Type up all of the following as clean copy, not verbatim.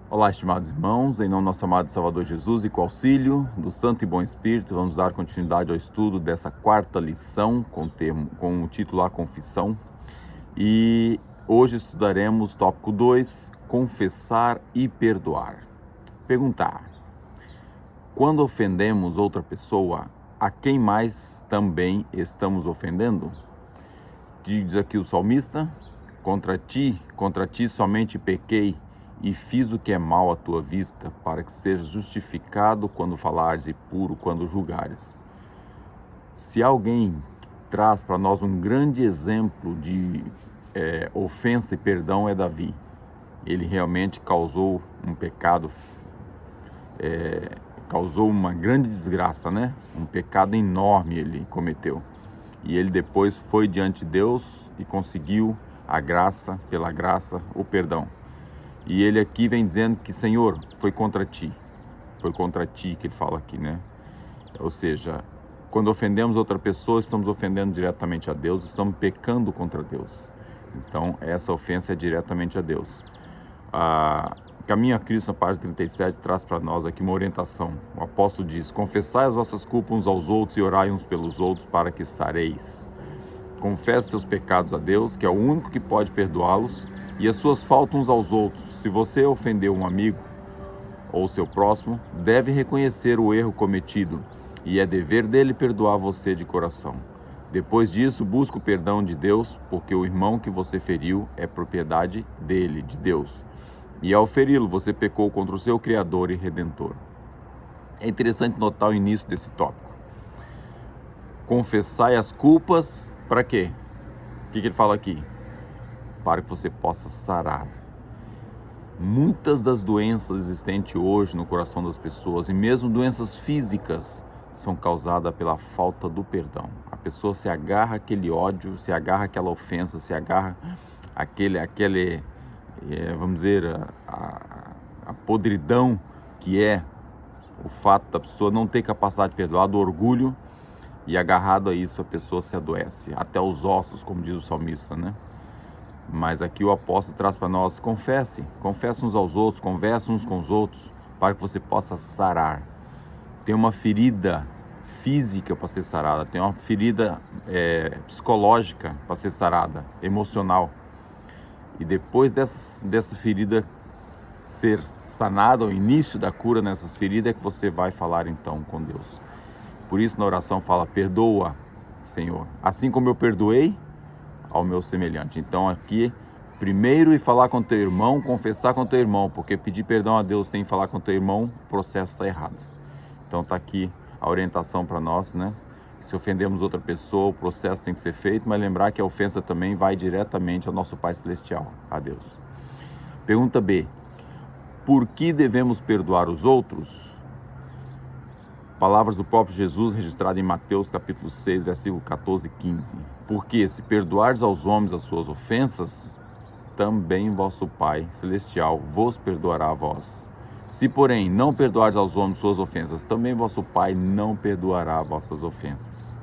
Olá, estimados irmãos, em nome do nosso amado Salvador Jesus e com o auxílio do Santo e Bom Espírito, vamos dar continuidade ao estudo dessa quarta lição com o título A Confissão. E hoje estudaremos tópico 2, confessar e perdoar. Perguntar: quando ofendemos outra pessoa, a quem mais também estamos ofendendo? Diz aqui o salmista: contra ti somente pequei, e fiz o que é mal à tua vista, para que sejas justificado quando falares e puro quando julgares. Se alguém traz para nós um grande exemplo de ofensa e perdão, é Davi. Ele realmente causou um pecado, causou uma grande desgraça, né? Um pecado enorme ele cometeu. E ele depois foi diante de Deus e conseguiu a graça, pela graça, o perdão. E ele aqui vem dizendo que, Senhor, foi contra ti que ele fala aqui, né? Ou seja, quando ofendemos outra pessoa, estamos ofendendo diretamente a Deus, estamos pecando contra Deus. Então, essa ofensa é diretamente a Deus. Caminho a Cristo, na página 37, traz para nós aqui uma orientação. O apóstolo diz: confessai as vossas culpas uns aos outros e orai uns pelos outros para que sareis. Confesse seus pecados a Deus, que é o único que pode perdoá-los, e as suas faltas uns aos outros. Se você ofendeu um amigo ou seu próximo, deve reconhecer o erro cometido, e é dever dele perdoar você de coração. Depois disso, busque o perdão de Deus, porque o irmão que você feriu é propriedade dele, de Deus. E ao feri-lo, você pecou contra o seu Criador e Redentor. É interessante notar o início desse tópico. Confessai as culpas, para quê? O que ele fala aqui? Para que você possa sarar. Muitas das doenças existentes hoje no coração das pessoas, e mesmo doenças físicas, são causadas pela falta do perdão. A pessoa se agarra àquele ódio, se agarra àquela ofensa, se agarra àquele vamos dizer, a podridão que é o fato da pessoa não ter capacidade de perdoar, do orgulho, e agarrado a isso a pessoa se adoece, até os ossos, como diz o salmista, né? Mas aqui o apóstolo traz para nós: confesse uns aos outros, converse uns com os outros, para que você possa sarar. Tem uma ferida física para ser sarada, tem uma ferida psicológica para ser sarada, emocional. E depois dessa ferida ser sanada, o início da cura nessas feridas, é que você vai falar então com Deus. Por isso na oração fala: perdoa, Senhor, assim como eu perdoei ao meu semelhante. Então aqui, primeiro ir falar com teu irmão, confessar com teu irmão, porque pedir perdão a Deus sem falar com teu irmão, o processo está errado. Então está aqui a orientação para nós, né? Se ofendemos outra pessoa, o processo tem que ser feito, mas lembrar que a ofensa também vai diretamente ao nosso Pai Celestial, a Deus. Pergunta B: por que devemos perdoar os outros? Palavras do próprio Jesus, registrado em Mateus capítulo 6, versículo 14 e 15. Porque se perdoardes aos homens as suas ofensas, também vosso Pai Celestial vos perdoará a vós. Se, porém, não perdoardes aos homens suas ofensas, também vosso Pai não perdoará vossas ofensas.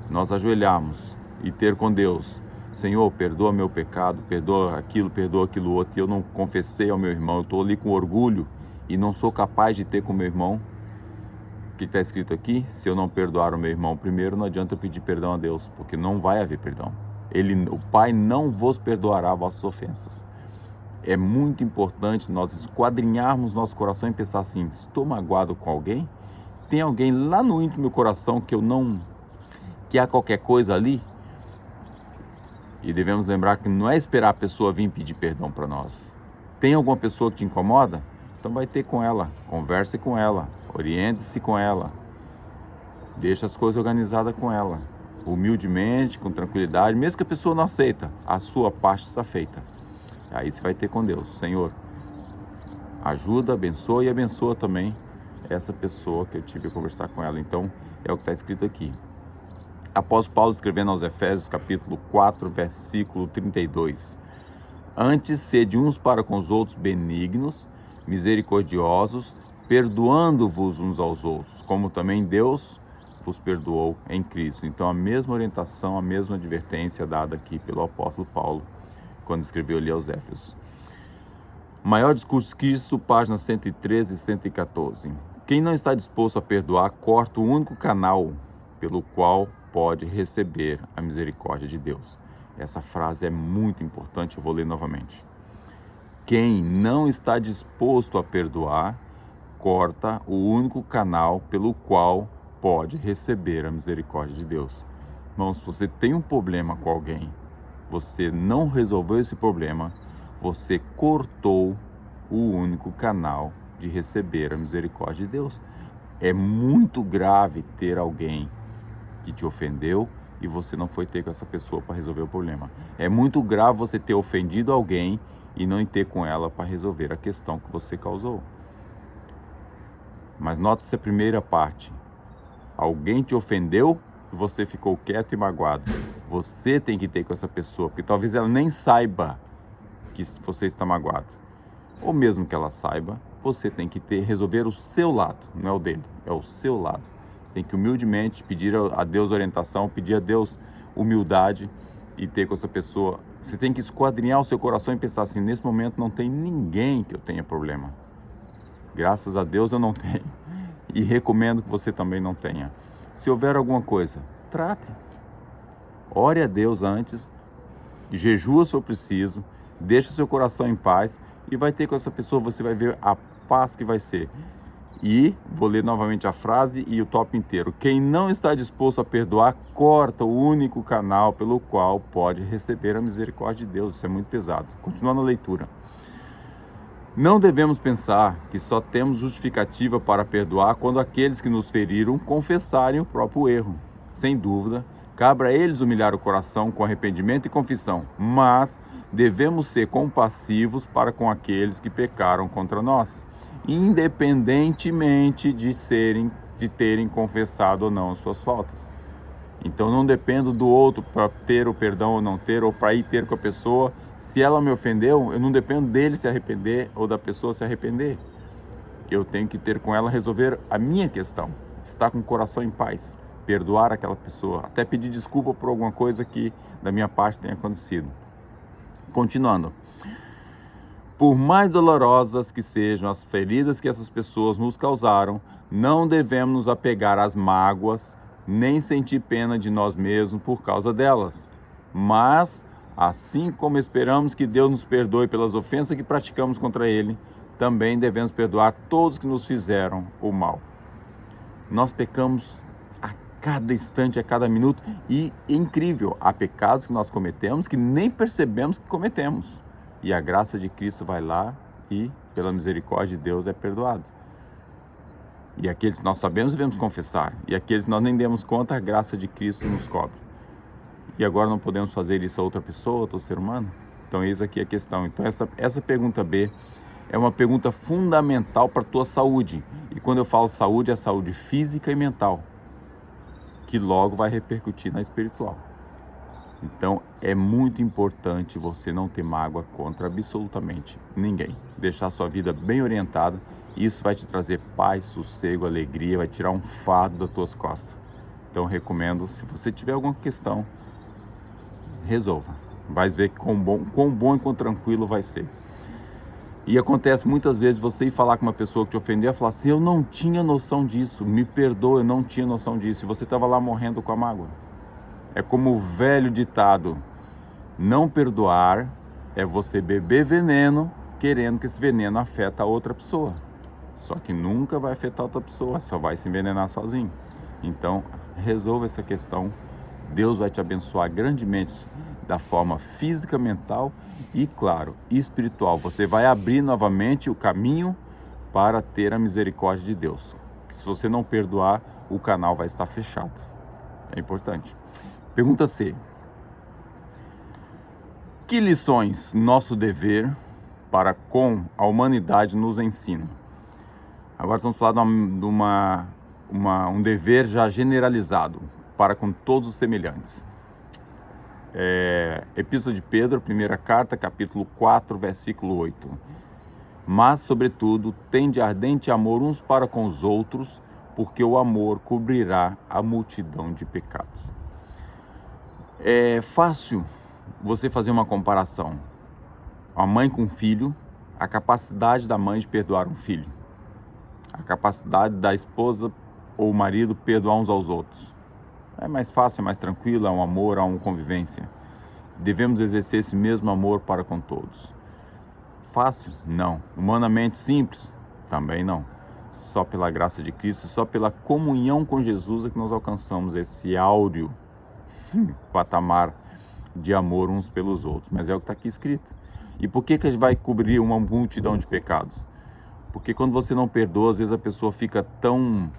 Nós ajoelharmos e ter com Deus: Senhor, perdoa meu pecado, perdoa aquilo outro, e eu não confessei ao meu irmão, eu estou ali com orgulho e não sou capaz de ter com o meu irmão. O que está escrito aqui? Se eu não perdoar o meu irmão primeiro, não adianta eu pedir perdão a Deus, porque não vai haver perdão. O Pai não vos perdoará vossas ofensas. É muito importante nós esquadrinharmos nosso coração e pensar assim: estou magoado com alguém? Tem alguém lá no íntimo do meu coração que há qualquer coisa ali? E devemos lembrar que não é esperar a pessoa vir pedir perdão para nós. Tem alguma pessoa que te incomoda? Então vai ter com ela, converse com ela, oriente-se com ela, deixa as coisas organizadas com ela, humildemente, com tranquilidade, mesmo que a pessoa não aceita, a sua parte está feita. Aí você vai ter com Deus: Senhor, ajuda, abençoa e abençoa também essa pessoa que eu tive a conversar com ela. Então é o que está escrito aqui. Apóstolo Paulo escrevendo aos Efésios capítulo 4, versículo 32. Antes, sede uns para com os outros benignos, misericordiosos, perdoando-vos uns aos outros, como também Deus vos perdoou em Cristo. Então a mesma orientação, a mesma advertência dada aqui pelo apóstolo Paulo, quando escreveu ali aos Éfesos. Maior Discurso de Cristo, páginas 113 e 114. Quem não está disposto a perdoar, corta o único canal pelo qual pode receber a misericórdia de Deus. Essa frase é muito importante, eu vou ler novamente. Quem não está disposto a perdoar, corta o único canal pelo qual pode receber a misericórdia de Deus. Irmãos, se você tem um problema com alguém, você não resolveu esse problema, você cortou o único canal de receber a misericórdia de Deus. É muito grave ter alguém que te ofendeu e você não foi ter com essa pessoa para resolver o problema. É muito grave você ter ofendido alguém e não ir ter com ela para resolver a questão que você causou. Mas note-se a primeira parte. Alguém te ofendeu e você ficou quieto e magoado. Você tem que ter com essa pessoa, porque talvez ela nem saiba que você está magoado. Ou mesmo que ela saiba, você tem que resolver o seu lado, não é o dele, é o seu lado. Você tem que humildemente pedir a Deus orientação, pedir a Deus humildade e ter com essa pessoa. Você tem que esquadrinhar o seu coração e pensar assim, nesse momento não tem ninguém que eu tenha problema. Graças a Deus eu não tenho. E recomendo que você também não tenha. Se houver alguma coisa, trate. Ore a Deus antes, jejua se for preciso, deixe seu coração em paz e vai ter com essa pessoa, você vai ver a paz que vai ser. E vou ler novamente a frase e o tópico inteiro. Quem não está disposto a perdoar, corta o único canal pelo qual pode receber a misericórdia de Deus. Isso é muito pesado. Continuando a leitura. Não devemos pensar que só temos justificativa para perdoar quando aqueles que nos feriram confessarem o próprio erro. Sem dúvida, cabe a eles humilhar o coração com arrependimento e confissão, mas devemos ser compassivos para com aqueles que pecaram contra nós, independentemente de terem confessado ou não as suas faltas. Então não dependo do outro para ter o perdão ou não ter, ou para ir ter com a pessoa. Se ela me ofendeu, eu não dependo dele se arrepender ou da pessoa se arrepender. Eu tenho que ter com ela, resolver a minha questão, estar com o coração em paz, perdoar aquela pessoa, até pedir desculpa por alguma coisa que da minha parte tenha acontecido. Continuando. Por mais dolorosas que sejam as feridas que essas pessoas nos causaram, não devemos nos apegar às mágoas, nem sentir pena de nós mesmos por causa delas. Mas, assim como esperamos que Deus nos perdoe pelas ofensas que praticamos contra Ele, também devemos perdoar todos que nos fizeram o mal. Nós pecamos a cada instante, a cada minuto, e é incrível, há pecados que nós cometemos que nem percebemos que cometemos. E a graça de Cristo vai lá e, pela misericórdia de Deus, é perdoado. E aqueles que nós sabemos, devemos confessar. E aqueles que nós nem demos conta, a graça de Cristo nos cobre. E agora não podemos fazer isso a outra pessoa, outro ser humano? Então, eis aqui a questão. Então, essa pergunta B é uma pergunta fundamental para a tua saúde. E quando eu falo saúde, é saúde física e mental, que logo vai repercutir na espiritual. Então, é muito importante você não ter mágoa contra absolutamente ninguém. Deixar sua vida bem orientada. Isso vai te trazer paz, sossego, alegria, vai tirar um fardo das tuas costas. Então, eu recomendo, se você tiver alguma questão, resolva. Vai ver quão bom e quão tranquilo vai ser. E acontece muitas vezes você ir falar com uma pessoa que te ofendeu e falar assim, eu não tinha noção disso, me perdoa, eu não tinha noção disso. E você estava lá morrendo com a mágoa. É como o velho ditado, não perdoar é você beber veneno querendo que esse veneno afeta a outra pessoa. Só que nunca vai afetar outra pessoa, só vai se envenenar sozinho. Então, resolva essa questão. Deus vai te abençoar grandemente da forma física, mental e, claro, espiritual. Você vai abrir novamente o caminho para ter a misericórdia de Deus. Se você não perdoar, o canal vai estar fechado. É importante. Pergunta C. Que lições nosso dever para com a humanidade nos ensina? Agora estamos falando de um dever já generalizado para com todos os semelhantes. Epístola de Pedro, primeira carta, capítulo 4, versículo 8. Mas, sobretudo, tende ardente amor uns para com os outros, porque o amor cobrirá a multidão de pecados. É fácil você fazer uma comparação. A mãe com o filho, a capacidade da mãe de perdoar um filho, a capacidade da esposa ou o marido perdoar uns aos outros. É mais fácil, é mais tranquilo, é um amor, é uma convivência. Devemos exercer esse mesmo amor para com todos. Fácil? Não. Humanamente simples? Também não. Só pela graça de Cristo, só pela comunhão com Jesus é que nós alcançamos esse áureo patamar de amor uns pelos outros. Mas é o que está aqui escrito. E por que a gente vai cobrir uma multidão de pecados? Porque quando você não perdoa, às vezes a pessoa fica tão...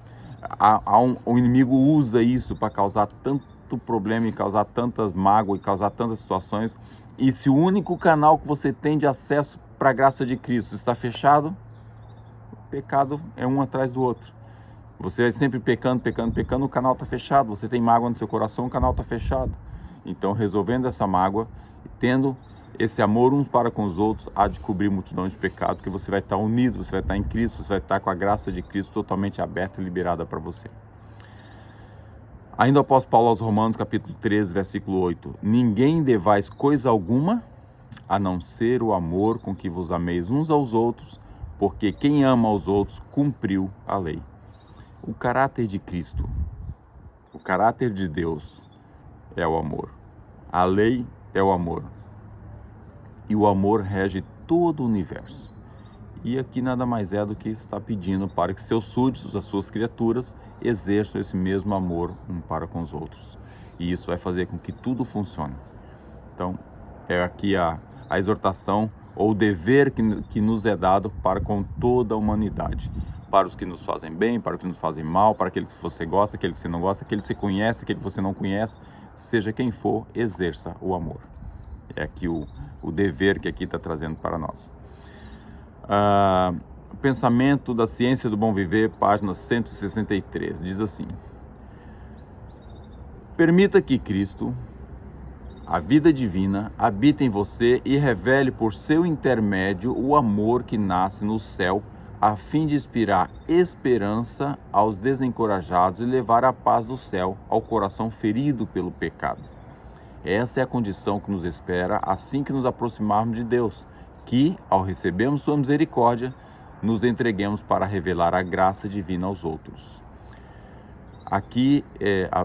O inimigo usa isso para causar tanto problema e causar tantas mágoas e causar tantas situações. E se o único canal que você tem de acesso para a graça de Cristo está fechado, o pecado é um atrás do outro. Você vai sempre pecando, o canal está fechado. Você tem mágoa no seu coração, o canal está fechado. Então, resolvendo essa mágoa, tendo esse amor uns para com os outros, há de cobrir multidão de pecado, porque você vai estar unido, você vai estar em Cristo, você vai estar com a graça de Cristo totalmente aberta e liberada para você. Ainda o apóstolo Paulo aos Romanos, capítulo 13, versículo 8. Ninguém devais coisa alguma, a não ser o amor com que vos ameis uns aos outros, porque quem ama aos outros cumpriu a lei. O caráter de Cristo, o caráter de Deus é o amor. A lei é o amor. E o amor rege todo o universo. E aqui nada mais é do que está pedindo para que seus súditos, as suas criaturas, exerçam esse mesmo amor um para com os outros. E isso vai fazer com que tudo funcione. Então, é aqui a exortação ou o dever que nos é dado para com toda a humanidade. Para os que nos fazem bem, para os que nos fazem mal, para aquele que você gosta, aquele que você não gosta, aquele que você conhece, aquele que você não conhece, seja quem for, exerça o amor. É aqui o dever que aqui está trazendo para nós. Pensamento da Ciência do Bom Viver, página 163, diz assim: permita que Cristo, a vida divina, habite em você e revele por seu intermédio o amor que nasce no céu, a fim de inspirar esperança aos desencorajados e levar a paz do céu ao coração ferido pelo pecado. Essa é a condição que nos espera assim que nos aproximarmos de Deus, que, ao recebermos sua misericórdia, nos entreguemos para revelar a graça divina aos outros. Aqui,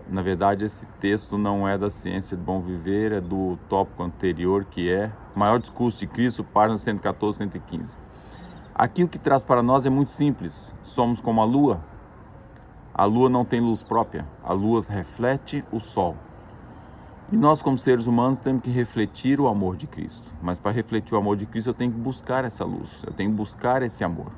na verdade, esse texto não é da Ciência do Bom Viver, é do tópico anterior, que é Maior Discurso de Cristo, páginas 114 e 115. Aqui o que traz para nós é muito simples. Somos como a lua. A lua não tem luz própria. A lua reflete o sol. E nós, como seres humanos, temos que refletir o amor de Cristo. Mas para refletir o amor de Cristo, eu tenho que buscar essa luz, eu tenho que buscar esse amor.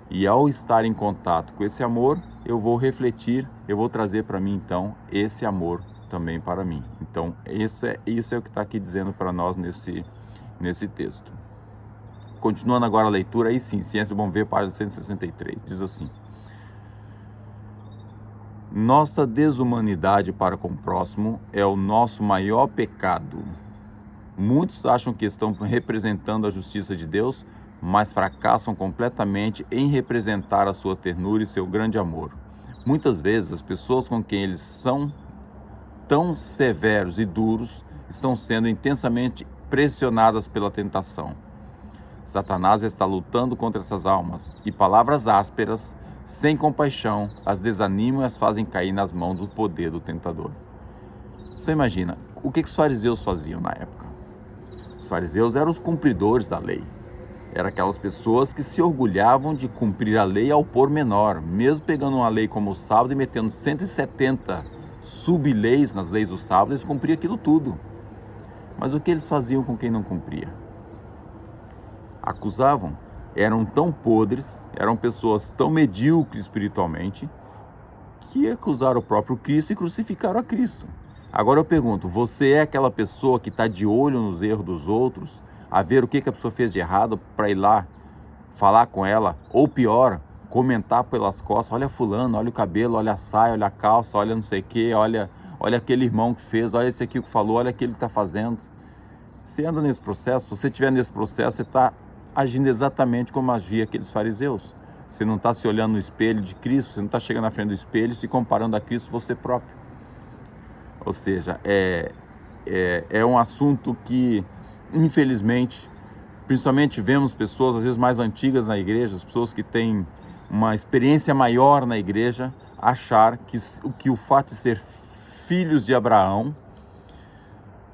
E ao estar em contato com esse amor, eu vou refletir, eu vou trazer para mim, então, esse amor também para mim. Então, isso é o que está aqui dizendo para nós nesse texto. Continuando agora a leitura, aí sim, Ciência do Bom Viver, página 163, diz assim: nossa desumanidade para com o próximo é o nosso maior pecado. Muitos acham que estão representando a justiça de Deus, mas fracassam completamente em representar a sua ternura e seu grande amor. Muitas vezes, as pessoas com quem eles são tão severos e duros estão sendo intensamente pressionadas pela tentação. Satanás está lutando contra essas almas e palavras ásperas, sem compaixão, as desanimam e as fazem cair nas mãos do poder do tentador. Então imagina, o que os fariseus faziam na época? Os fariseus eram os cumpridores da lei. Eram aquelas pessoas que se orgulhavam de cumprir a lei ao pormenor, mesmo pegando uma lei como o sábado e metendo 170 sub-leis nas leis do sábado, eles cumpriam aquilo tudo. Mas o que eles faziam com quem não cumpria? Acusavam. Eram tão podres, eram pessoas tão medíocres espiritualmente, que acusaram o próprio Cristo e crucificaram a Cristo. Agora eu pergunto, você é aquela pessoa que está de olho nos erros dos outros, a ver o que a pessoa fez de errado para ir lá falar com ela, ou pior, comentar pelas costas, olha fulano, olha o cabelo, olha a saia, olha a calça, olha não sei o que, olha aquele irmão que fez, olha esse aqui que falou, olha aquele que está fazendo. Você anda nesse processo, se você estiver nesse processo, você está agindo exatamente como agia aqueles fariseus. Você não está se olhando no espelho de Cristo, você não está chegando na frente do espelho e se comparando a Cristo você próprio. Ou seja, é um assunto que, infelizmente, Principalmente vemos pessoas, às vezes, mais antigas na igreja, as pessoas que têm uma experiência maior na igreja, achar que o fato de ser filhos de Abraão,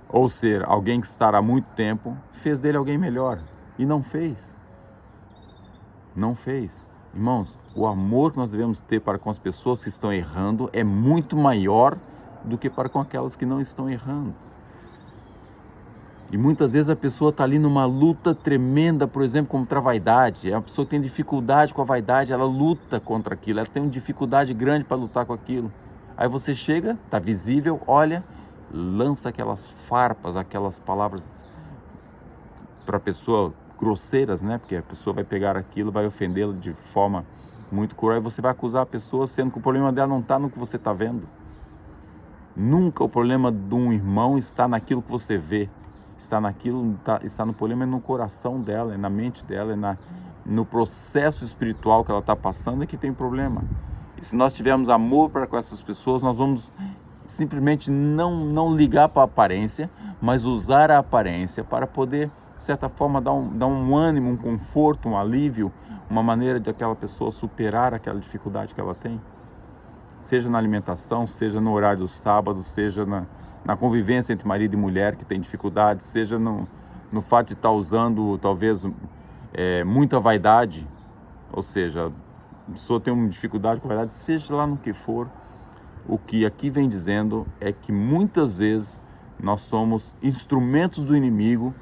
ou ser alguém que está há muito tempo, fez dele alguém melhor. E não fez. Não fez. Irmãos, o amor que nós devemos ter para com as pessoas que estão errando é muito maior do que para com aquelas que não estão errando. E muitas vezes a pessoa está ali numa luta tremenda, por exemplo, contra a vaidade. É uma pessoa que tem dificuldade com a vaidade, ela luta contra aquilo, ela tem uma dificuldade grande para lutar com aquilo. Aí você chega, está visível, olha, lança aquelas farpas, aquelas palavras para a pessoa grosseiras, né? Porque a pessoa vai pegar aquilo, vai ofendê-la de forma muito cruel, e você vai acusar a pessoa, sendo que o problema dela não está no que você está vendo. Nunca o problema de um irmão está naquilo que você vê. Está no problema, é no coração dela, é na mente dela, é no processo espiritual que ela está passando, é que tem problema. E se nós tivermos amor para com essas pessoas, nós vamos simplesmente não ligar para a aparência, mas usar a aparência para poder, de certa forma, dar um ânimo, um conforto, um alívio, uma maneira de aquela pessoa superar aquela dificuldade que ela tem. Seja na alimentação, seja no horário do sábado, seja na convivência entre marido e mulher que tem dificuldade, seja no fato de estar usando, talvez, muita vaidade, ou seja, a pessoa tem uma dificuldade com vaidade, seja lá no que for. O que aqui vem dizendo é que muitas vezes nós somos instrumentos do inimigo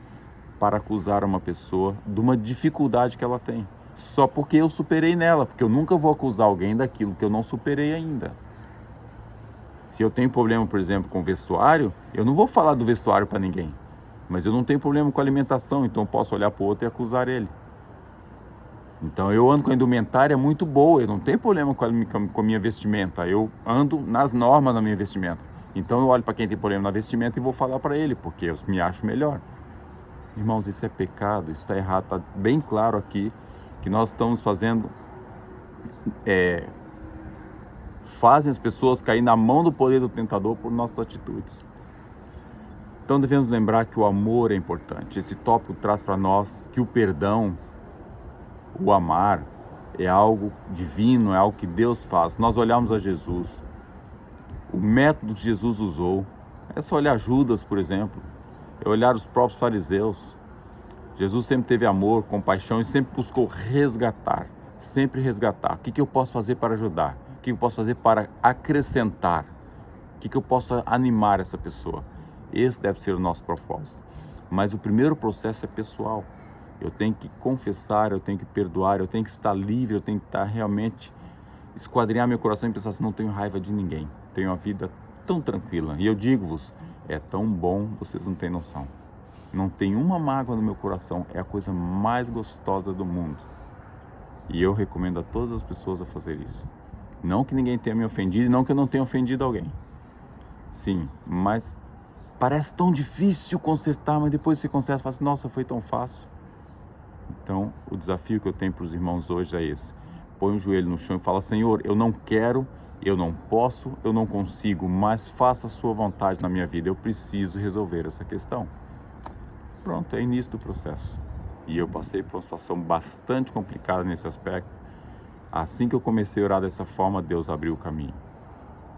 para acusar uma pessoa de uma dificuldade que ela tem, só porque eu superei nela, porque eu nunca vou acusar alguém daquilo que eu não superei ainda. Se eu tenho problema, por exemplo, com vestuário, eu não vou falar do vestuário para ninguém, mas eu não tenho problema com alimentação, então eu posso olhar para o outro e acusar ele. Então eu ando com a indumentária muito boa, eu não tenho problema com a minha vestimenta, eu ando nas normas da minha vestimenta. Então eu olho para quem tem problema na vestimenta e vou falar para ele, porque eu me acho melhor. Irmãos, isso é pecado, isso está errado, está bem claro aqui que nós estamos fazem as pessoas cair na mão do poder do tentador por nossas atitudes. Então devemos lembrar que o amor é importante. Esse tópico traz para nós que o perdão, o amar, é algo divino, é algo que Deus faz. Nós olhamos a Jesus, o método que Jesus usou, é só olhar Judas, por exemplo, é olhar os próprios fariseus. Jesus sempre teve amor, compaixão e sempre buscou resgatar, sempre resgatar. O que eu posso fazer para ajudar? O que eu posso fazer para acrescentar? O que eu posso animar essa pessoa? Esse deve ser o nosso propósito. Mas o primeiro processo é pessoal. Eu tenho que confessar, eu tenho que perdoar, eu tenho que estar livre, eu tenho que estar realmente, esquadrinhar meu coração e pensar assim, não tenho raiva de ninguém. Tenho uma vida tão tranquila. E eu digo-vos, é tão bom, vocês não têm noção. Não tem uma mágoa no meu coração, é a coisa mais gostosa do mundo. E eu recomendo a todas as pessoas a fazer isso. Não que ninguém tenha me ofendido, e não que eu não tenha ofendido alguém. Sim, mas parece tão difícil consertar, mas depois você conserta e fala assim, nossa, foi tão fácil. Então, o desafio que eu tenho para os irmãos hoje é esse. Põe o joelho no chão e fala, Senhor, eu não quero, eu não posso, eu não consigo, mas faça a sua vontade na minha vida. Eu preciso resolver essa questão. Pronto, é início do processo. E eu passei por uma situação bastante complicada nesse aspecto. Assim que eu comecei a orar dessa forma, Deus abriu o caminho.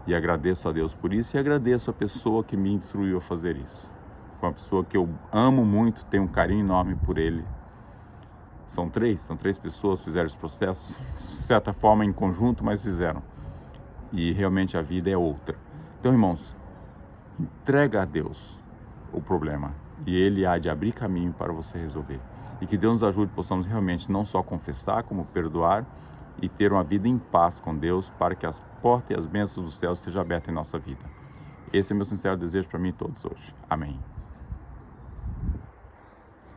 E agradeço a Deus por isso e agradeço a pessoa que me instruiu a fazer isso. Foi uma pessoa que eu amo muito, tenho um carinho enorme por ele. São três pessoas que fizeram esse processo, de certa forma em conjunto, mas fizeram. E realmente a vida é outra. Então, irmãos, entrega a Deus o problema e Ele há de abrir caminho para você resolver. E que Deus nos ajude, possamos realmente não só confessar, como perdoar e ter uma vida em paz com Deus, para que as portas e as bênçãos do céu sejam abertas em nossa vida. Esse é meu sincero desejo para mim e todos hoje. Amém.